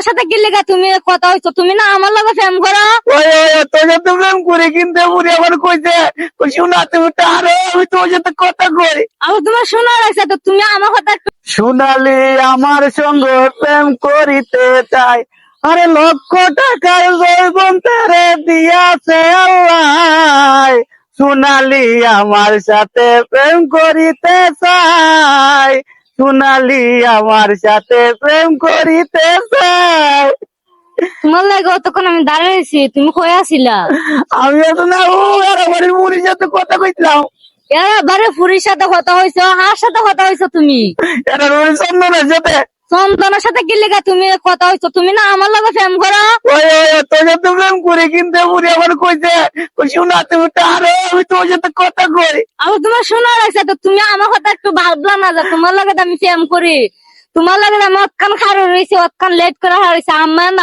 সন্তানের সাথে কি লেগা তুমি কথা হইছো? তুমি না আমার লগে প্রেম করো? ওই তোর সাথে প্রেম করি, কিন্তু বুড়ি আমার কইছে শোনা তুমি তো আরো আমি তোর সাথে কথা কই। আমি তোমার শোনা লাগছে তো তুমি আমার কথা একটু সোনালি আমার সঙ্গে প্রেম করিতে চাই, আরে লক্ষ টাকার জৈবন তারে দিয়াছে আল্লাহ। সোনালি আমার সাথে প্রেম করিতে চাই, সোনালি আমার সাথে প্রেম করিতে চাই। তোমার লাগে অতক্ষণ আমি দাঁড়িয়েছি, তুমি কই আসিলা? আমি তো না ও আমার বুড়ির সাথে কথা কইছিলাম। এবারে ফুরির সাথে কথা হইছো, আর সাথে কথা হইছো তুমি? এটা রোহিত চন্দনের সাথে। চন্দনের সাথে কি লেগা তুমি কথা হইছো? তুমি না আমার লগে প্রেম করো? ওই তোর সাথে প্রেম করি, কিন্তু বুড়ি আমার কইছে শোনা তুমি তো আরো আমি তোর সাথে কথা কই। আমি তোমার শোনা লাগছে তো তুমি আমার কথা একটু ভাবলা না যে তোমার লাগে আমি প্রেম করি? তোমার লাগে আমি অতখান খারো রয়েছি, অতখান লেট করে হারাইছি,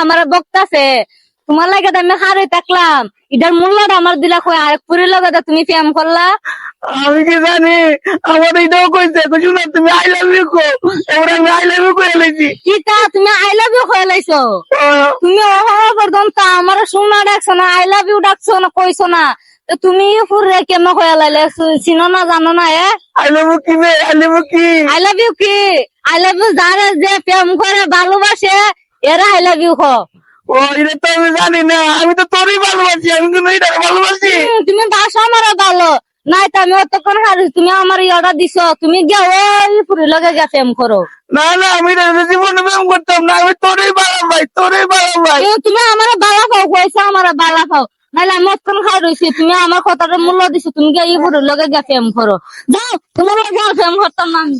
আমার বকতাছে। তোমার লাগে আমি হারাই থাকলাম, এটার মূল্যটা আমার দিলা কই? আরেক পুরীর লগে তুমি প্রেম করলা? আমি কি জানি, আমার এটাও কইছে শোনা তুমি আই লাভ ইউ কো, এবার আমি আই লাভ ইউ কই লাইছি। কি তা তুমি আই লাভ ইউ কয়ে লাইছো? তুমি পর্যন্ত আমার শোনা ডাকছো না, আই লাভ ইউ ডাকছো না, কইছো না। তো তুমি পুরে কেমন কয়ে লাইলে? চিনো না জানো না? আই লাভ ইউ কি বে, আই লাভ ইউ কি? আই লাভ ইউ কি? আই লাভ ইউ যারা যে প্রেম করে ভালোবাসে এরা আই লাভ ইউ কো। ও এটা তো আমি জানি না, আমি তো তোরই ভালোবাসি, আমি কিন্তু এটা ভালোবাসি। তুমি বাসা আমার ভালো নাই তো আমি অতক্ষণ হারিস, তুমি আমার অর্ডার দিছো, তুমি গিয়ে ওই পুরি লগে গিয়ে প্রেম করো। না না আমি এটা জীবনে প্রেম করতাম না, আমি তোরই ভালো ভাই, তোরই ভালো ভাই। তুমি আমার বালা পাও, কইছো আমার বালা পাও, নাহলে আমি অতক্ষণ খাই রয়েছি। তুমি আমার কথাটা মূল্য দিছো, তুমি গিয়ে এই পুরি লগে গিয়ে প্রেম করো। যাও তোমার লগে আর প্রেম করতাম না আমি।